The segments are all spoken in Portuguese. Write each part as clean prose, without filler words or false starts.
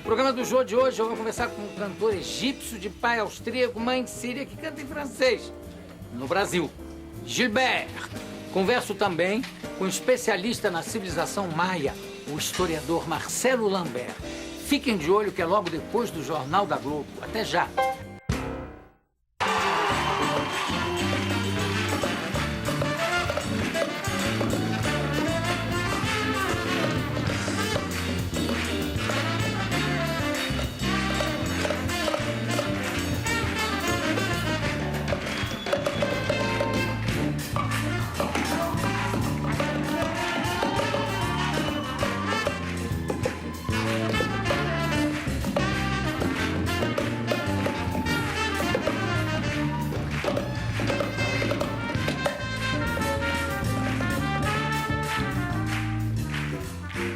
No programa do Jô de hoje, eu vou conversar com um cantor egípcio de pai austríaco, mãe síria, que canta em francês. No Brasil, Gilbert. Converso também com um especialista na civilização maia, o historiador Marcelo Lambert. Fiquem de olho que é logo depois do Jornal da Globo. Até já!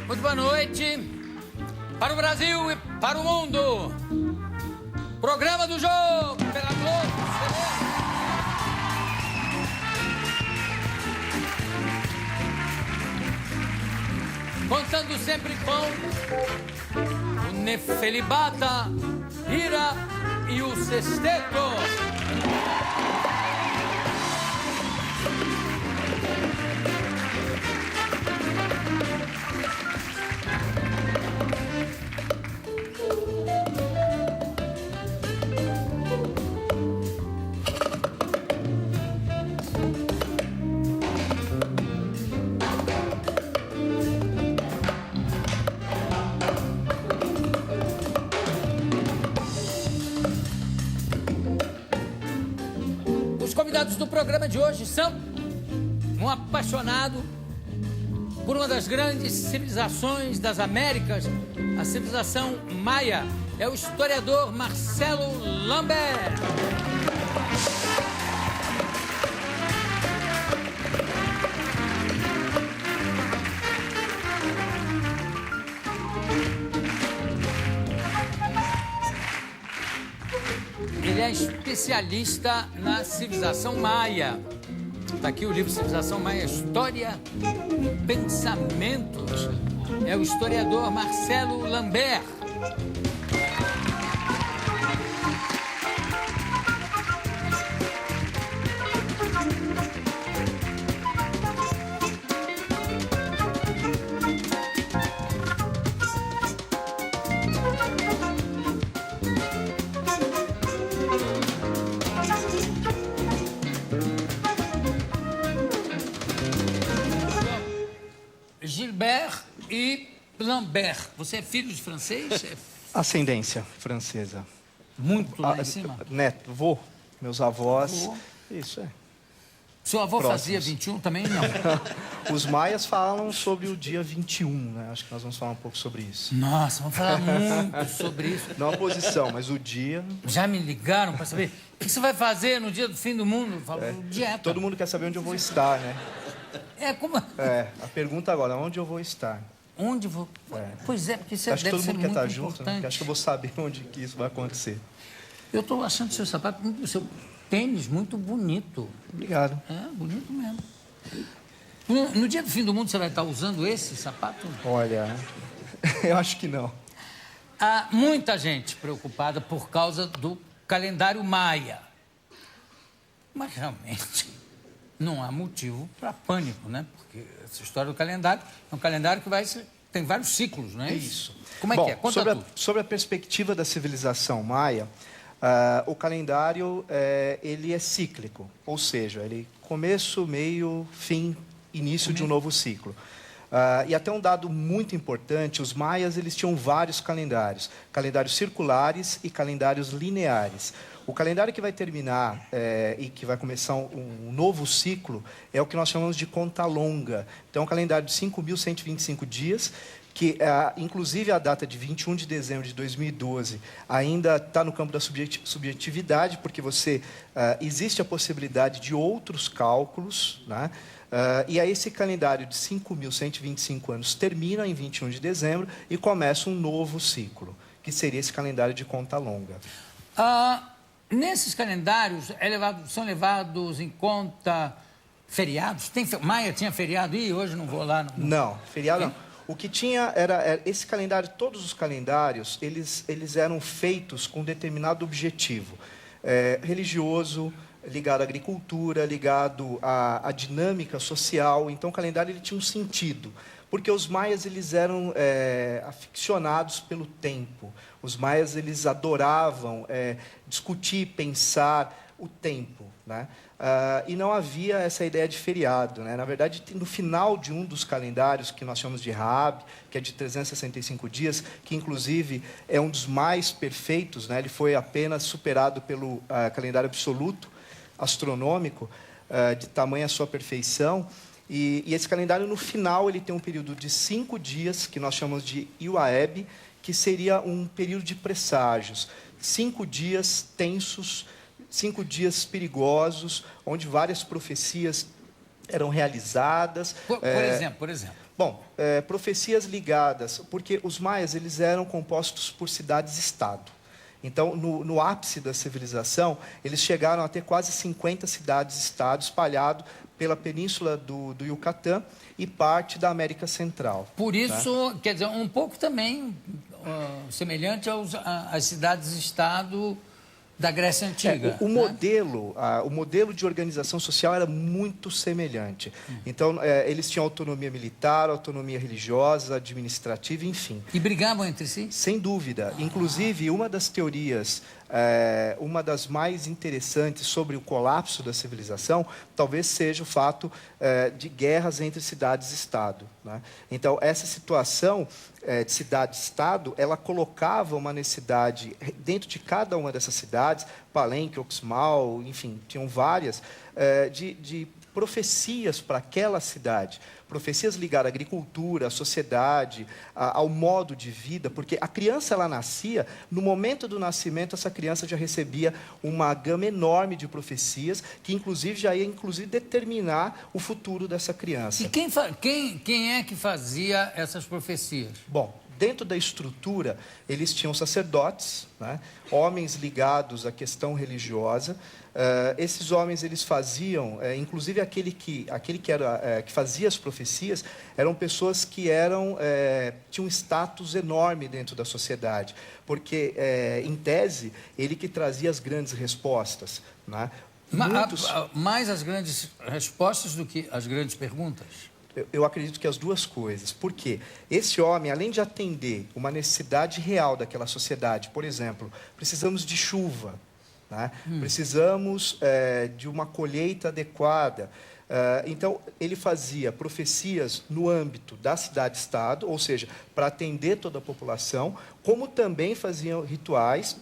Muito boa noite para o Brasil e para o mundo. Programa do Jogo pela Globo. Contando sempre com o Nefelibata, Ira e o Sexteto. Os convidados do programa de hoje são um apaixonado por uma das grandes civilizações das Américas, a civilização maia. É o historiador Marcelo Lambert. Ele é especialista na civilização maia. Está aqui o livro Civilização Maia, História e Pensamentos. É o historiador Marcelo Lambert. Gilbert e Lambert. Você é filho de francês? Ascendência francesa. Muito lá em cima? Neto, vô, meus avós. Vô. Isso é. Seu avô Próximos. fazia 21 também? Não. Os maias falam sobre o dia 21, né? Acho que nós vamos falar um pouco sobre isso. Nossa, vamos falar muito sobre isso. Não a posição, mas o dia. Já me ligaram para saber o que você vai fazer no dia do fim do mundo. Eu falo, dieta. Todo mundo quer saber onde eu vou estar, né? É, como... É, a pergunta agora, onde eu vou estar? Onde vou... É. Pois é, porque isso Acho que deve todo ser mundo quer muito estar junto, né? importante. Porque acho que eu vou saber onde que isso vai acontecer. Eu estou achando seu sapato, seu tênis muito bonito. Obrigado. É, bonito mesmo. No dia do fim do mundo, você vai estar usando esse sapato? Olha, eu acho que não. Há muita gente preocupada por causa do calendário maia. Mas, realmente, não há motivo para pânico, né? Porque essa história do calendário é um calendário que tem vários ciclos, não é isso? Como é Bom, que é? Conta tudo. sobre a perspectiva da civilização maia, o calendário ele é cíclico, ou seja, ele começo, meio, fim, início de um novo ciclo. E até um dado muito importante, os maias eles tinham vários calendários, calendários circulares e calendários lineares. O calendário que vai terminar e que vai começar um novo ciclo é o que nós chamamos de conta longa. Então, é um calendário de 5.125 dias, que, inclusive, a data de 21 de dezembro de 2012 ainda está no campo da subjetividade, porque existe a possibilidade de outros cálculos, né? E aí esse calendário de 5.125 anos termina em 21 de dezembro e começa um novo ciclo, que seria esse calendário de conta longa. Nesses calendários são levados em conta feriados? Maia tinha feriado? Ih, hoje não vou lá. Não, feriado não. O que tinha era esse calendário, todos os calendários, eles eram feitos com determinado objetivo religioso, ligado à agricultura, ligado à dinâmica social. Então, o calendário ele tinha um sentido, porque os maias eles eram aficionados pelo tempo. Os maias eles adoravam discutir, pensar o tempo, né? E não havia essa ideia de feriado, né? Na verdade, no final de um dos calendários que nós chamamos de Raab, que é de 365 dias, que inclusive é um dos mais perfeitos, né? Ele foi apenas superado pelo calendário absoluto astronômico, de tamanha sua perfeição. E esse calendário, no final, ele tem um período de 5 dias, que nós chamamos de Iuaeb, que seria um período de presságios. 5 dias tensos, 5 dias perigosos, onde várias profecias eram realizadas. Por exemplo? Bom, profecias ligadas, porque os maias eles eram compostos por cidades-estado. Então, no ápice da civilização, eles chegaram a ter quase 50 cidades-estado espalhados pela península do Yucatán e parte da América Central. Por isso, quer dizer, um pouco também semelhante às cidades-estado da Grécia Antiga. O modelo de organização social era muito semelhante. Então, eles tinham autonomia militar, autonomia religiosa, administrativa, enfim. E brigavam entre si? Sem dúvida. Inclusive, uma das teorias, uma das mais interessantes sobre o colapso da civilização, talvez seja o fato de guerras entre cidades-estado, né? Então, essa situação de cidade-estado, ela colocava uma necessidade dentro de cada uma dessas cidades, Palenque, Oxmal, enfim, tinham várias, de profecias para aquela cidade, profecias ligadas à agricultura, à sociedade, ao modo de vida, porque a criança ela nascia, no momento do nascimento essa criança já recebia uma gama enorme de profecias que inclusive já ia determinar o futuro dessa criança. E quem é que fazia essas profecias? Bom, dentro da estrutura, eles tinham sacerdotes, né? Homens ligados à questão religiosa. Esses homens eles faziam, inclusive aquele que fazia as profecias, eram pessoas que tinham um status enorme dentro da sociedade, porque, em tese, ele que trazia as grandes respostas, né? Mais as grandes respostas do que as grandes perguntas? Eu acredito que as duas coisas. Porque esse homem, além de atender uma necessidade real daquela sociedade, por exemplo, precisamos de chuva, né? Precisamos de uma colheita adequada. Então, ele fazia profecias no âmbito da cidade-estado, ou seja, para atender toda a população, como também faziam rituais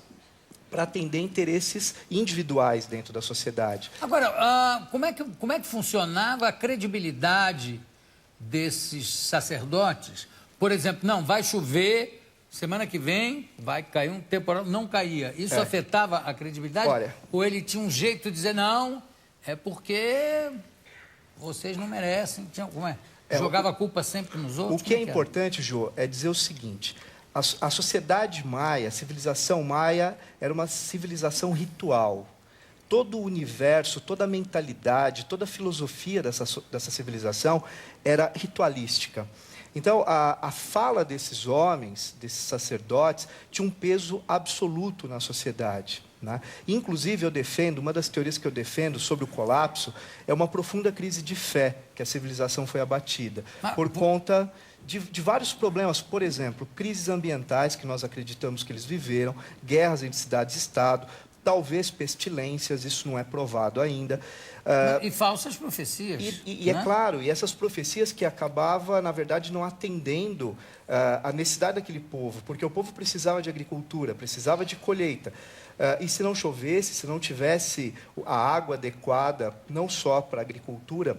para atender interesses individuais dentro da sociedade. Agora, como é que funcionava a credibilidade desses sacerdotes? Por exemplo, não, vai chover, semana que vem vai cair um temporal, não caía. Isso afetava a credibilidade? Olha, ou ele tinha um jeito de dizer, não, é porque vocês não merecem? Como é? Jogava a culpa sempre nos outros? O que é importante, Jô, é dizer o seguinte: a sociedade maia, a civilização maia, era uma civilização ritual. Todo o universo, toda a mentalidade, toda a filosofia dessa civilização era ritualística. Então, a fala desses homens, desses sacerdotes, tinha um peso absoluto na sociedade, né? Inclusive, uma das teorias que eu defendo sobre o colapso é uma profunda crise de fé, que a civilização foi abatida, por conta de vários problemas. Por exemplo, crises ambientais, que nós acreditamos que eles viveram, guerras entre cidades e estado, talvez pestilências, isso não é provado ainda. E falsas profecias. E é claro, e essas profecias que acabavam, na verdade, não atendendo a necessidade daquele povo, porque o povo precisava de agricultura, precisava de colheita. E se não chovesse, se não tivesse a água adequada, não só para a agricultura,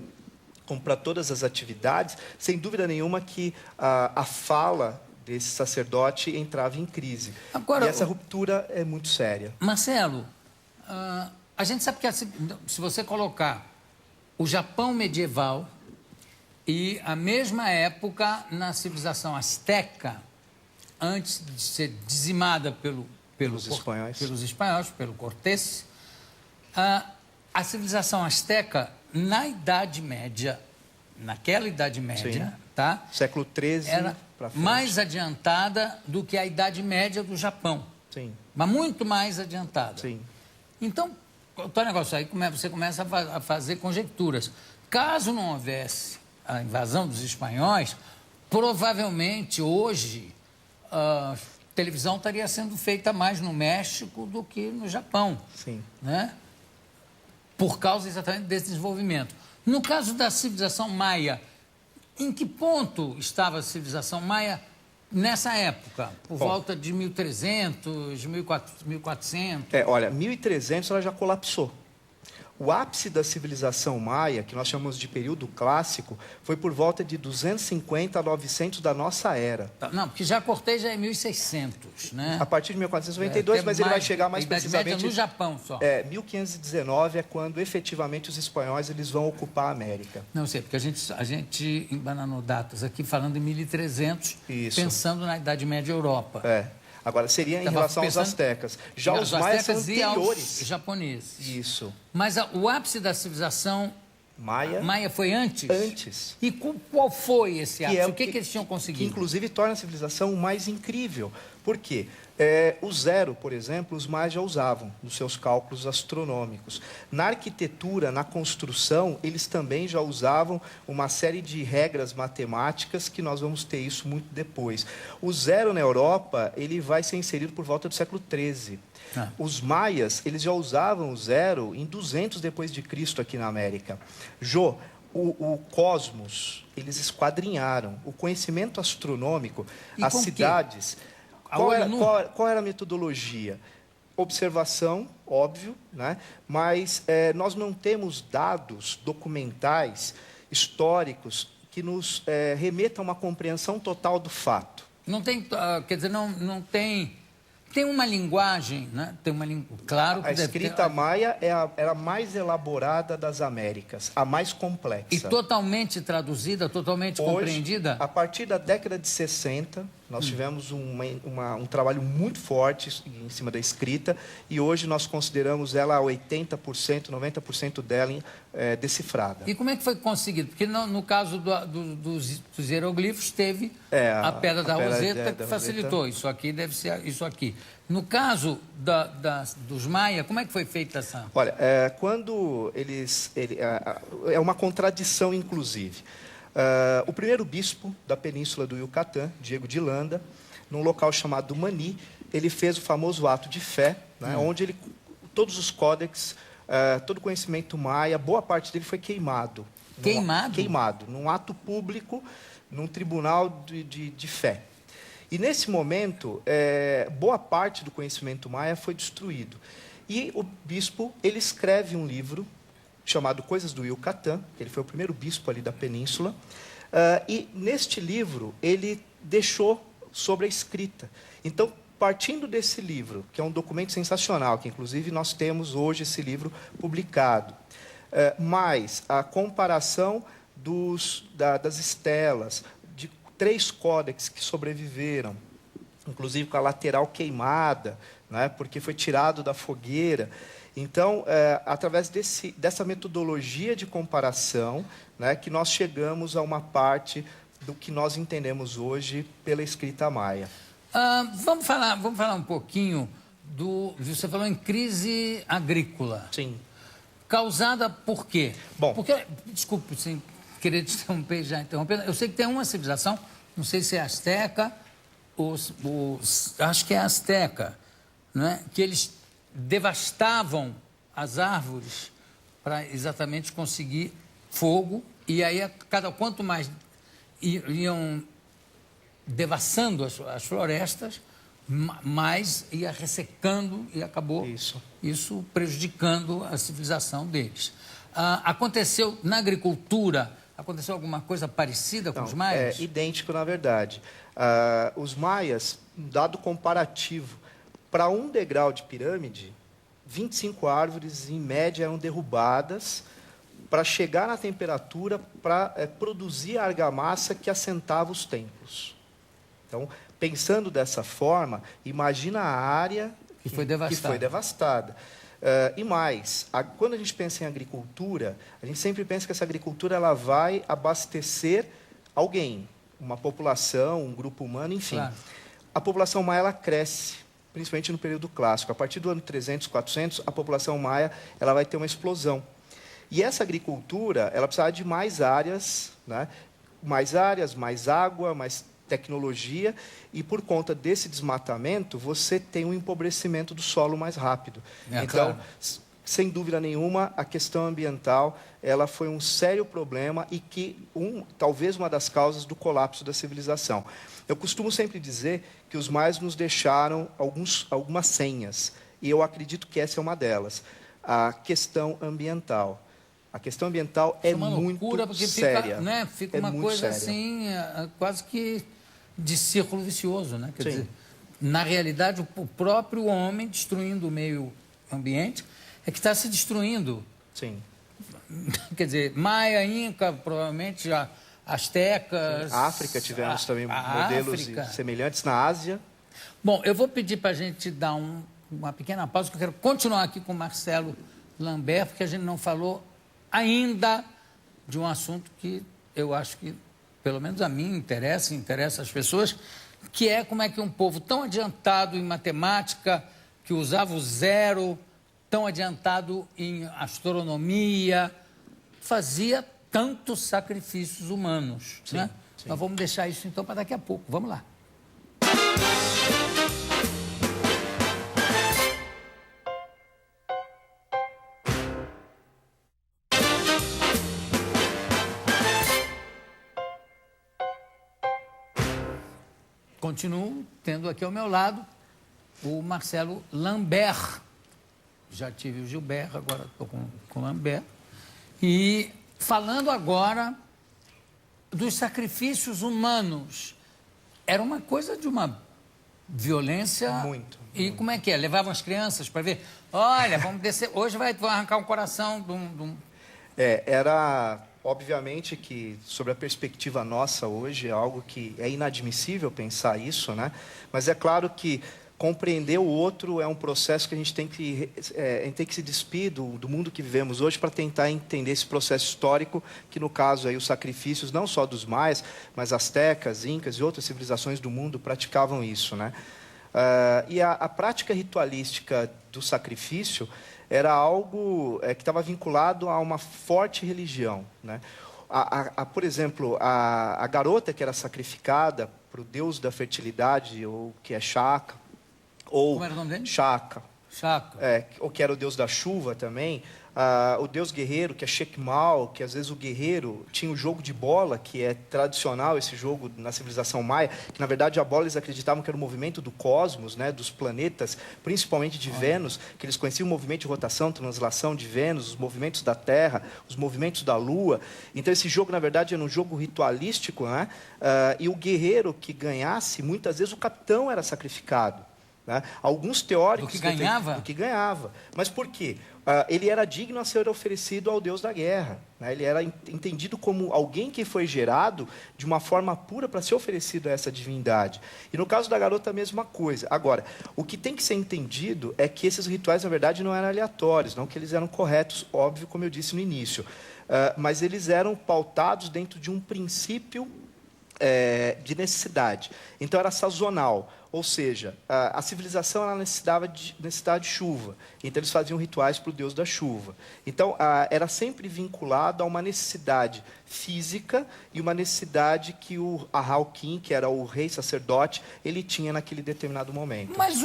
como para todas as atividades, sem dúvida nenhuma que a fala desse sacerdote entrava em crise. Agora, e essa ruptura é muito séria. Marcelo, a gente sabe que se você colocar o Japão medieval e a mesma época na civilização asteca, antes de ser dizimada pelos espanhóis, pelo Cortés, a civilização asteca, naquela Idade Média, tá? Século XIII Era para frente. mais adiantada do que a Idade Média do Japão. Sim. Mas muito mais adiantada. Sim. Então, o negócio aí, você começa a fazer conjecturas. Caso não houvesse a invasão dos espanhóis, provavelmente hoje a televisão estaria sendo feita mais no México do que no Japão. Sim. Né? Por causa exatamente desse desenvolvimento. No caso da civilização maia, em que ponto estava a civilização maia nessa época? Por volta de 1300, 1400? Olha, 1300 ela já colapsou. O ápice da civilização maia, que nós chamamos de período clássico, foi por volta de 250 a 900 da nossa era. Não, porque já cortei já é 1600, né? A partir de 1492, mas ele vai chegar mais precisamente... no Japão só. 1519 é quando efetivamente os espanhóis eles vão ocupar a América. Não sei, porque a gente embananou datas aqui falando em 1300, Isso. pensando na Idade Média Europa. Agora, seria em relação aos astecas. Já os maias são anteriores. Aos japoneses. Isso. Mas o ápice da civilização maia foi antes? Antes. E qual foi esse ápice? O que eles tinham conseguido? Que, inclusive, torna a civilização mais incrível. Por quê? O zero, por exemplo, os maias já usavam nos seus cálculos astronômicos. Na arquitetura, na construção, eles também já usavam uma série de regras matemáticas que nós vamos ter isso muito depois. O zero na Europa, ele vai ser inserido por volta do século XIII. Os maias, eles já usavam o zero em 200 depois de Cristo aqui na América. O cosmos, eles esquadrinharam. O conhecimento astronômico, as cidades... Qual era a metodologia? Observação, óbvio, né? Mas nós não temos dados documentais, históricos, que nos remetam a uma compreensão total do fato. Não tem, quer dizer, não tem... Tem uma linguagem, né? Claro que a escrita maia era a mais elaborada das Américas, a mais complexa. E totalmente traduzida, totalmente compreendida? A partir da década de 60, nós tivemos um trabalho muito forte em cima da escrita e hoje nós consideramos ela 80%, 90% dela decifrada. E como é que foi conseguido? Porque no caso dos hieroglifos teve a pedra da Roseta que facilitou. Isso aqui deve ser isso aqui. No caso dos maia, como é que foi feita essa... Olha, quando é uma contradição, inclusive. O primeiro bispo da península do Yucatán, Diego de Landa, num local chamado Mani, ele fez o famoso ato de fé, né, onde todos os códex, todo o conhecimento maia, boa parte dele foi queimado. Queimado? Queimado, num ato público, num tribunal de fé. E, nesse momento, boa parte do conhecimento maia foi destruído. E o bispo ele escreve um livro chamado Coisas do Yucatán, ele foi o primeiro bispo ali da península, e, neste livro, ele deixou sobre a escrita. Então, partindo desse livro, que é um documento sensacional, que, inclusive, nós temos hoje esse livro publicado, mais a comparação das estelas, 3 códex que sobreviveram, inclusive com a lateral queimada, né, porque foi tirado da fogueira. Então, através dessa metodologia de comparação, né, que nós chegamos a uma parte do que nós entendemos hoje pela escrita maia. Vamos falar um pouquinho você falou em crise agrícola. Sim. Causada por quê? Bom, porque, desculpe, sem querer te interromper, já interrompendo, eu sei que tem uma civilização, não sei se é asteca, acho que é asteca, né? Que eles devastavam as árvores para exatamente conseguir fogo, e aí quanto mais iam devassando as florestas, mais ia ressecando e acabou isso prejudicando a civilização deles. Aconteceu na agricultura, aconteceu alguma coisa parecida com os maias? É idêntico, na verdade. Os maias, um dado comparativo, para 1 degrau de pirâmide, 25 árvores, em média, eram derrubadas para chegar na temperatura para produzir a argamassa que assentava os templos. Então, pensando dessa forma, imagina a área que foi devastada. E mais, quando a gente pensa em agricultura, a gente sempre pensa que essa agricultura ela vai abastecer alguém, uma população, um grupo humano, enfim. Claro. A população maia ela cresce, principalmente no período clássico. A partir do ano 300, 400, a população maia ela vai ter uma explosão. E essa agricultura, ela precisava de mais áreas, né? Mais água, mais tecnologia, e por conta desse desmatamento, você tem um empobrecimento do solo mais rápido. Então, claro. Sem dúvida nenhuma, a questão ambiental ela foi um sério problema e que talvez uma das causas do colapso da civilização. Eu costumo sempre dizer que os maias nos deixaram algumas senhas, e eu acredito que essa é uma delas. A questão ambiental. A questão ambiental é uma muito loucura, porque séria. Fica é uma muito coisa séria. assim, quase que de círculo vicioso, né? Quer Sim. dizer, na realidade, o próprio homem destruindo o meio ambiente é que está se destruindo. Sim. Quer dizer, Maia, Inca, provavelmente Astecas... A África tivemos também modelos semelhantes na Ásia. Bom, eu vou pedir para a gente dar uma pequena pausa, porque eu quero continuar aqui com o Marcelo Lambert, porque a gente não falou ainda de um assunto que eu acho que, pelo menos a mim, interessa as pessoas, que é como é que um povo tão adiantado em matemática, que usava o zero, tão adiantado em astronomia, fazia tantos sacrifícios humanos. Sim, né? sim. Nós vamos deixar isso, então, para daqui a pouco. Vamos lá. Continuo tendo aqui ao meu lado o Marcelo Lambert. Já tive o Gilberto, agora estou com o Lambert. E falando agora dos sacrifícios humanos. Era uma coisa de uma violência... Muito. E como é que é? Levavam as crianças para ver? Olha, vamos descer... Hoje vão arrancar um coração de um... Era... Obviamente que, sobre a perspectiva nossa hoje, é algo que é inadmissível pensar isso, né? Mas é claro que compreender o outro é um processo que a gente tem que se despir do mundo que vivemos hoje para tentar entender esse processo histórico, que no caso aí os sacrifícios, não só dos maias, mas astecas, incas e outras civilizações do mundo praticavam isso, né? E a prática ritualística do sacrifício era algo que estava vinculado a uma forte religião, né? Por exemplo, a garota que era sacrificada para o deus da fertilidade, ou que é Shaka, ou Como era o nome dele? Shaka, Shaka. ou que era o deus da chuva também, o deus guerreiro, que é Shekmal, que às vezes o guerreiro tinha o jogo de bola, que é tradicional esse jogo na civilização maia, que na verdade a bola eles acreditavam que era o movimento do cosmos, né, dos planetas, principalmente de Vênus, que eles conheciam o movimento de rotação, translação de Vênus, os movimentos da Terra, os movimentos da Lua. Então esse jogo na verdade era um jogo ritualístico, né? E o guerreiro que ganhasse, muitas vezes o capitão era sacrificado, né? Alguns teóricos... Do que ganhava? Do que ganhava. Mas por quê? Ele era digno a ser oferecido ao deus da guerra, né? Ele era entendido como alguém que foi gerado de uma forma pura para ser oferecido a essa divindade. E no caso da garota, a mesma coisa. Agora, o que tem que ser entendido é que esses rituais, na verdade, não eram aleatórios, não que eles eram corretos, óbvio, como eu disse no início. Mas eles eram pautados dentro de um princípio de necessidade. Então, era sazonal. Ou seja, a civilização ela necessitava de chuva. Então, eles faziam rituais para o deus da chuva. Então, era sempre vinculado a uma necessidade física e uma necessidade que o Ahalkin, que era o rei sacerdote, ele tinha naquele determinado momento. Mas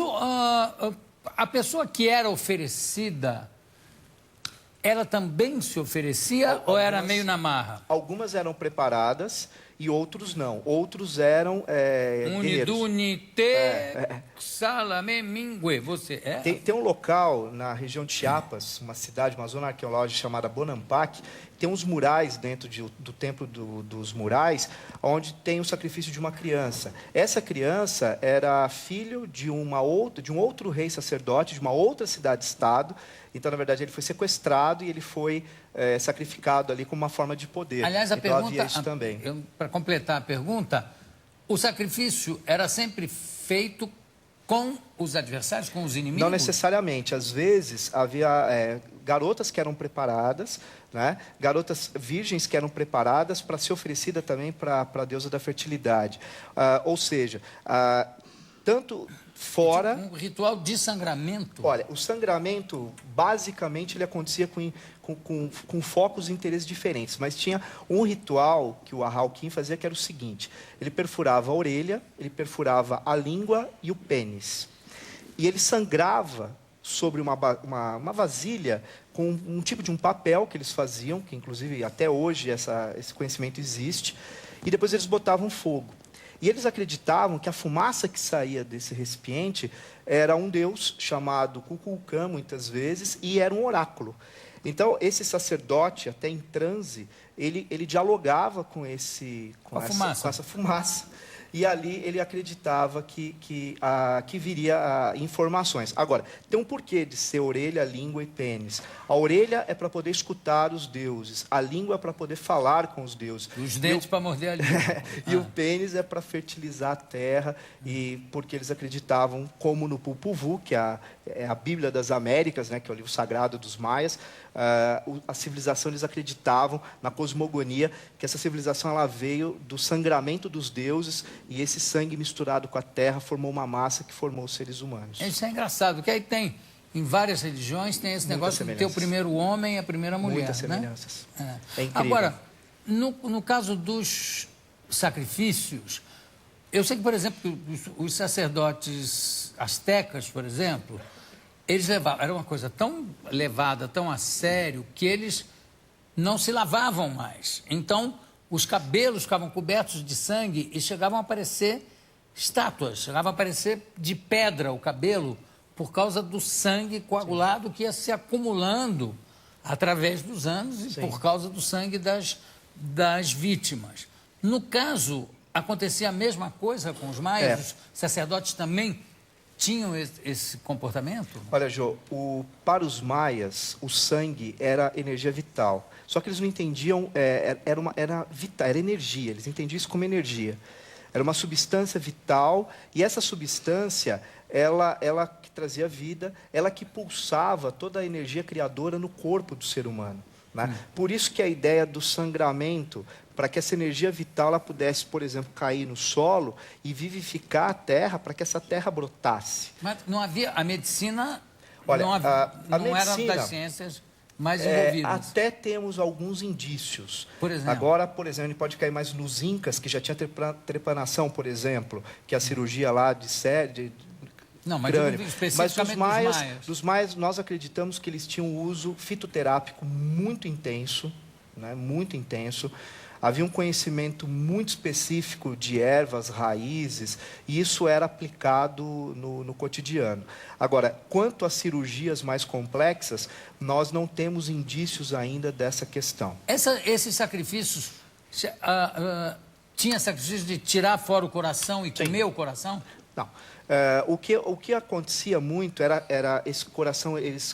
a pessoa que era oferecida, ela também se oferecia ou era meio na marra? Algumas eram preparadas e outros não. Outros eram guerreiros. Unidunite, salame, mingue. Você é? Tem um local na região de Chiapas, uma cidade, uma zona arqueológica chamada Bonampak, tem uns murais dentro do templo dos murais, onde tem o sacrifício de uma criança. Essa criança era filho de um outro rei sacerdote, de uma outra cidade-estado. Então, na verdade, ele foi sequestrado e ele foi sacrificado ali como uma forma de poder. Aliás, a então, pergunta, havia isso também. Para completar a pergunta, o sacrifício era sempre feito com os adversários, com os inimigos? Não necessariamente. Às vezes, havia garotas que eram preparadas, né? Garotas virgens que eram preparadas para ser oferecida também para a deusa da fertilidade. Ou seja, tanto fora... Um ritual de sangramento? Olha, o sangramento, basicamente, ele acontecia com focos e interesses diferentes, mas tinha um ritual que o Arauquim fazia, que era o seguinte: ele perfurava a orelha, ele perfurava a língua e o pênis. E ele sangrava sobre uma vasilha com um tipo de um papel que eles faziam, que inclusive até hoje esse conhecimento existe, e depois eles botavam fogo. E eles acreditavam que a fumaça que saía desse recipiente era um deus chamado Kukulcã, muitas vezes, e era um oráculo. Então, esse sacerdote, até em transe, ele dialogava com essa fumaça. E ali ele acreditava que viria informações. Agora, tem um porquê de ser orelha, língua e pênis. A orelha é para poder escutar os deuses. A língua é para poder falar com os deuses. Os dentes para morder a língua. E o pênis é para fertilizar a terra, e porque eles acreditavam, como no Popol Vuh, que é a Bíblia das Américas, né, que é o livro sagrado dos maias, a civilização, eles acreditavam na cosmogonia, que essa civilização ela veio do sangramento dos deuses, e esse sangue misturado com a terra formou uma massa que formou os seres humanos. Isso é engraçado, porque aí tem, em várias religiões, tem esse negócio de ter o primeiro homem e a primeira mulher. Muitas semelhanças. Né? É incrível. Agora, no caso dos sacrifícios, eu sei que, por exemplo, os sacerdotes astecas, por exemplo, eles levavam, era uma coisa tão levada, tão a sério, que eles não se lavavam mais. Então, os cabelos ficavam cobertos de sangue e chegavam a aparecer estátuas, chegavam a aparecer de pedra o cabelo, por causa do sangue coagulado que ia se acumulando através dos anos e por causa do sangue das vítimas. No caso, acontecia a mesma coisa com os maias? Os sacerdotes também tinham esse comportamento? Olha, Jô, para os maias, o sangue era energia vital. Só que eles não entendiam, era vital, era energia, eles entendiam isso como energia. Era uma substância vital, e essa substância, ela que trazia vida, ela que pulsava toda a energia criadora no corpo do ser humano. Né? Por isso que a ideia do sangramento, para que essa energia vital ela pudesse, por exemplo, cair no solo e vivificar a terra, para que essa terra brotasse. Mas não havia, a medicina, olha, não era das ciências mais envolvidas. Até temos alguns indícios. Por exemplo? Agora, por exemplo, a gente pode cair mais nos incas, que já tinha trepanação, por exemplo, que é a cirurgia lá de não, mas crânio. Especificamente Mas dos maias, nós acreditamos que eles tinham um uso fitoterápico muito intenso, né, muito intenso. Havia um conhecimento muito específico de ervas, raízes, e isso era aplicado no cotidiano. Agora, quanto às cirurgias mais complexas, nós não temos indícios ainda dessa questão. Esses sacrifícios, tinha sacrifício de tirar fora o coração e comer o coração? Não. O que acontecia muito era esse coração, eles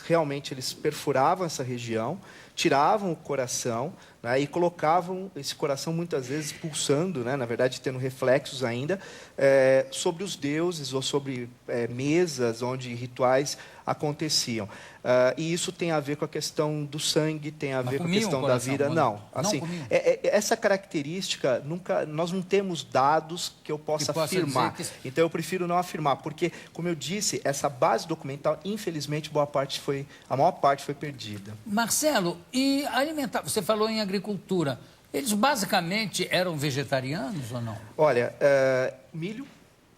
perfuravam essa região, tiravam o coração, né, e colocavam esse coração muitas vezes pulsando, né, na verdade tendo reflexos ainda, sobre os deuses ou sobre mesas onde rituais aconteciam. E isso tem a ver com a questão do sangue, tem a ver com a questão da vida. Não, assim, essa característica, nós não temos dados que eu possa afirmar. Então, eu prefiro não afirmar, porque, como eu disse, essa base documental, infelizmente, a maior parte foi perdida. Marcelo, e alimentar, você falou em agricultura, eles basicamente eram vegetarianos ou não? Olha, milho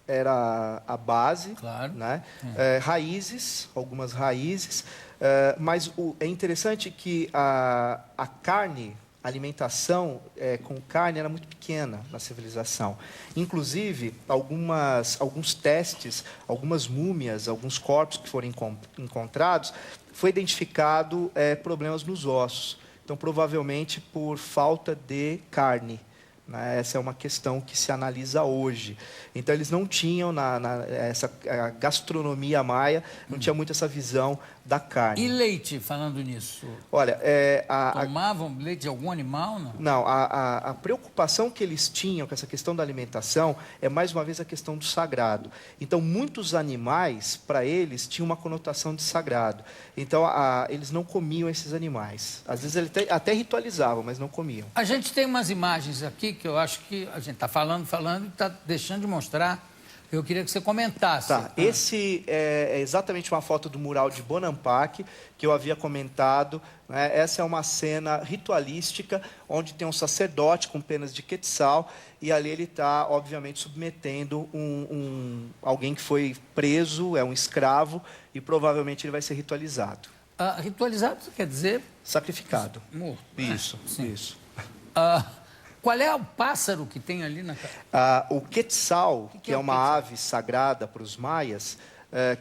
era a base, claro, né? Raízes, algumas raízes, mas é interessante que a carne, a alimentação com carne era muito pequena na civilização. Inclusive, alguns testes, algumas múmias, alguns corpos que foram encontrados, foi identificado problemas nos ossos. Então, provavelmente por falta de carne. Essa é uma questão que se analisa hoje. Então, eles não tinham, a gastronomia maia, não tinha muito essa visão da carne. E leite, falando nisso? Olha, Tomavam leite de algum animal, não? Não, a preocupação que eles tinham com essa questão da alimentação é, mais uma vez, a questão do sagrado. Então, muitos animais, para eles, tinham uma conotação de sagrado. Então, eles não comiam esses animais. Às vezes, eles até ritualizavam, mas não comiam. A gente tem umas imagens aqui que eu acho que a gente está falando e está deixando de mostrar. Eu queria que você comentasse. Tá, esse é exatamente uma foto do mural de Bonampak, que eu havia comentado, né? Essa é uma cena ritualística, onde tem um sacerdote com penas de quetzal, e ali ele está, obviamente, submetendo alguém que foi preso, é um escravo, e provavelmente ele vai ser ritualizado. Ritualizado quer dizer? Sacrificado. Morto. Isso, isso. Qual é o pássaro que tem ali na cara? O quetzal, que é uma quetzal? ave sagrada para os maias,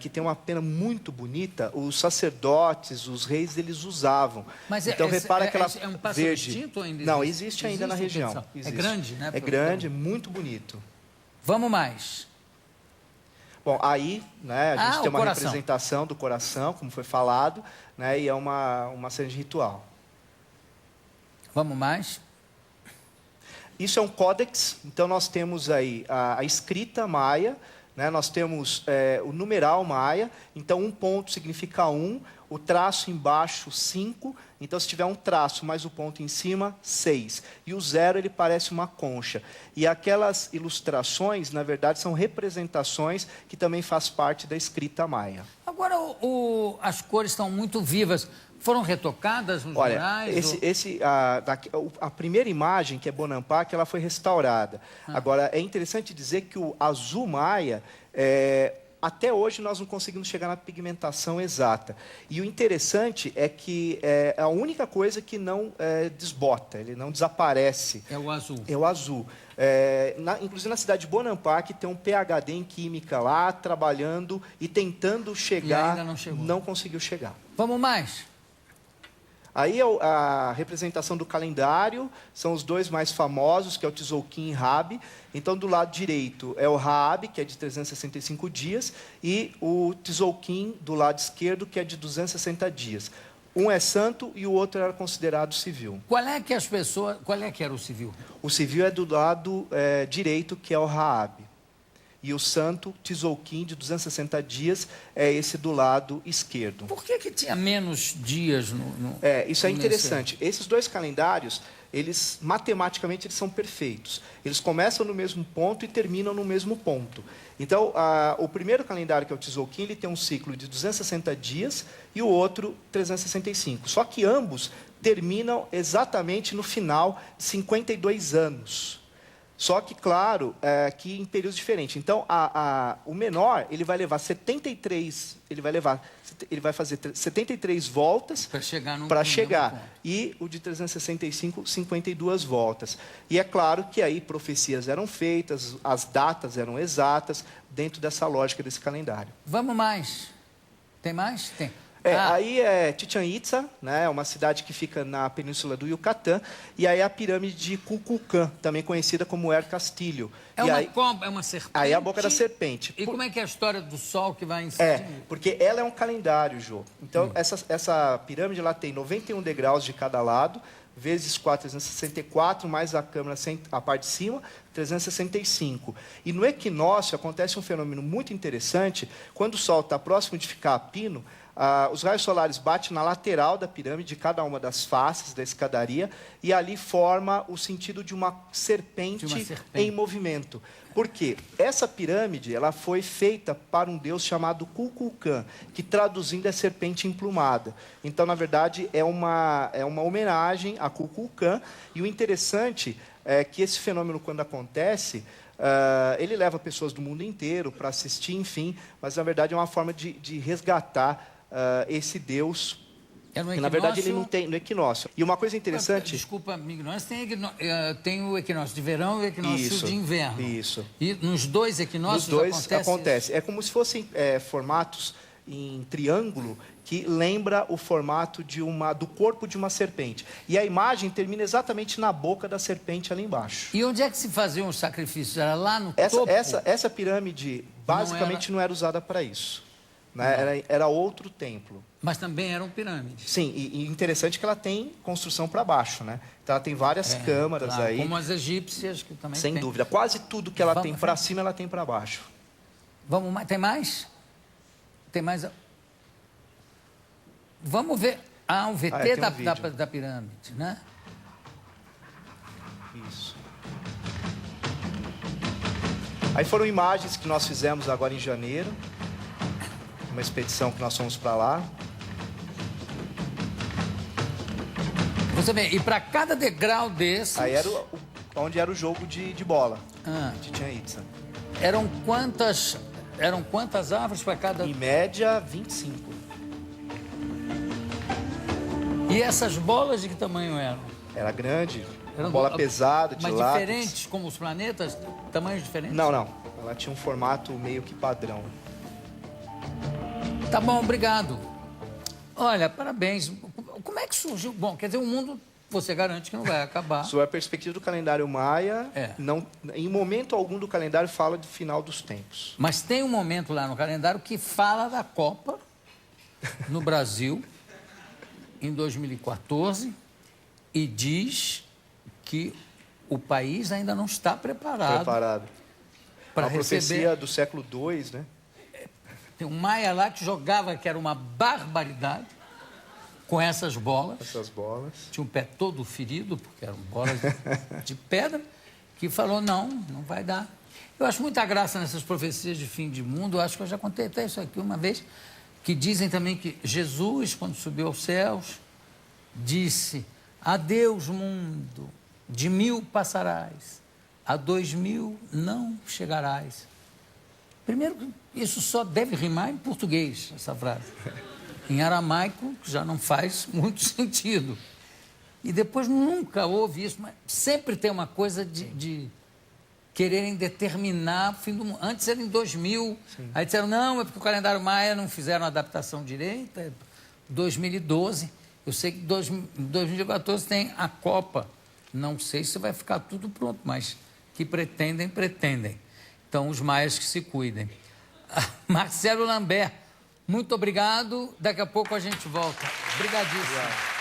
que tem uma pena muito bonita, os sacerdotes, os reis, eles usavam. Mas então, repara aquela é um pássaro verde. extinto ou ainda Não, existe? existe ainda na região. É grande, né? É grande, muito bonito. Vamos mais. Bom, aí, né, a gente tem uma coração. representação do coração, como foi falado, né, e é uma cena de ritual. Vamos mais. Isso é um códex, então nós temos aí a escrita maia, né? Nós temos o numeral maia, então um ponto significa 1, o traço embaixo 5, então se tiver um traço mais o ponto em cima, 6. E o 0 ele parece uma concha. E aquelas ilustrações, na verdade, são representações que também faz parte da escrita maia. Agora, as cores estão muito vivas. Foram retocadas nos murais? A primeira imagem, que é Bonampak, ela foi restaurada. Agora, é interessante dizer que o azul maia, até hoje nós não conseguimos chegar na pigmentação exata. E o interessante é que é a única coisa que não desbota, ele não desaparece. É o azul. É o azul. Inclusive na cidade de Bonampak tem um PhD em Química lá, trabalhando e tentando chegar. E ainda não chegou. Não conseguiu chegar. Vamos mais. Aí a representação do calendário, são os dois mais famosos, que é o Tzolk'in e Rabi. Então, do lado direito é o Rabi, que é de 365 dias, e o Tzolk'in, do lado esquerdo, que é de 260 dias. Um é santo e o outro era considerado civil. Qual é que era o civil? O civil é do lado direito, que é o Rabi. E o santo, Tzolk'in, de 260 dias, é esse do lado esquerdo. Por que tinha menos dias no isso é interessante. Esses dois calendários, matematicamente, eles são perfeitos. Eles começam no mesmo ponto e terminam no mesmo ponto. Então, o primeiro calendário, que é o Tzolk'in, ele tem um ciclo de 260 dias e o outro 365. Só que ambos terminam exatamente no final de 52 anos. Só que, claro, que em períodos diferentes. Então, o menor, ele vai levar 73, ele vai fazer 73 voltas para chegar. E o de 365, 52 voltas. E é claro que aí profecias eram feitas, as datas eram exatas, dentro dessa lógica desse calendário. Vamos mais. Tem mais? Tem. Aí é Chichén Itzá, né, uma cidade que fica na península do Yucatán, e aí a pirâmide de Kukulcán, também conhecida como El Castillo. É uma serpente? Aí é a boca da serpente. E como é que é a história do sol que vai em cima? Porque ela é um calendário, Jô. Então, essa pirâmide ela tem 91 degraus de cada lado, vezes 4, 364, mais a câmara, a parte de cima, 365. E no equinócio acontece um fenômeno muito interessante, quando o Sol está próximo de ficar a pino, os raios solares batem na lateral da pirâmide, de cada uma das faces da escadaria, e ali forma o sentido de uma serpente em movimento. Por quê? Essa pirâmide ela foi feita para um deus chamado Kukulcán, que traduzindo é serpente emplumada. Então, na verdade, é uma homenagem a Kukulcán, e o interessante é que esse fenômeno, quando acontece, ele leva pessoas do mundo inteiro para assistir, enfim, mas, na verdade, é uma forma de resgatar esse Deus, que na verdade ele não tem no equinócio. E uma coisa interessante... Desculpa, minha ignorância, tem o equinócio de verão e o equinócio de inverno. Isso. E nos dois equinócios acontece. É como se fossem formatos em triângulo que lembra o formato do corpo de uma serpente. E a imagem termina exatamente na boca da serpente ali embaixo. E onde é que se faziam os sacrifícios? Era lá no topo? Essa pirâmide, basicamente, não era usada para isso. né? Era outro templo. Mas também eram pirâmides. Sim, e interessante que ela tem construção para baixo, né? Então ela tem várias câmaras claro, aí. como as egípcias, que também Sem tem. dúvida. Quase tudo que ela Vamos tem à para frente. cima, ela tem para baixo. Vamos mais? Tem mais? Tem mais? Vamos ver. Ah, o VT tem um da vídeo. da pirâmide, né? Isso. Aí foram imagens que nós fizemos agora em janeiro. Uma expedição que nós fomos para lá. Você vê, e para cada degrau desses... Aí era onde era o jogo de bola Ah. de Chichén Itzá. Eram quantas árvores para cada... Em média, 25. E essas bolas de que tamanho eram? Era grande, Eram bola pesada, de mas látex. diferentes, como os planetas? Tamanhos diferentes? Não, não. Ela tinha um formato meio que padrão. Tá bom, obrigado. Olha, parabéns. Como é que surgiu? Bom, quer dizer, o mundo, você garante que não vai acabar. Sob a perspectiva do calendário maia, É. não, em momento algum do calendário fala do final dos tempos. Mas tem um momento lá no calendário que fala da Copa no Brasil, em 2014, e diz que o país ainda não está preparado para A receber. profecia do século II, né? Tem um maia lá que jogava, que era uma barbaridade, com essas bolas. Essas bolas. Tinha um pé todo ferido, porque eram bolas de pedra, que falou, não vai dar. Eu acho muita graça nessas profecias de fim de mundo, eu acho que eu já contei até isso aqui uma vez, que dizem também que Jesus, quando subiu aos céus, disse, adeus mundo, de 1000 passarás, a 2000 não chegarás. Primeiro, isso só deve rimar em português, essa frase. Em aramaico já não faz muito sentido. E depois nunca houve isso, mas sempre tem uma coisa de quererem determinar o fim do mundo. Antes era em 2000, aí disseram, não, é porque o calendário maia não fizeram a adaptação direita, é 2012. Eu sei que em 2014 tem a Copa. Não sei se vai ficar tudo pronto, mas que pretendem. Então, os maias que se cuidem. Marcelo Lambert, muito obrigado. Daqui a pouco a gente volta. Obrigadíssimo.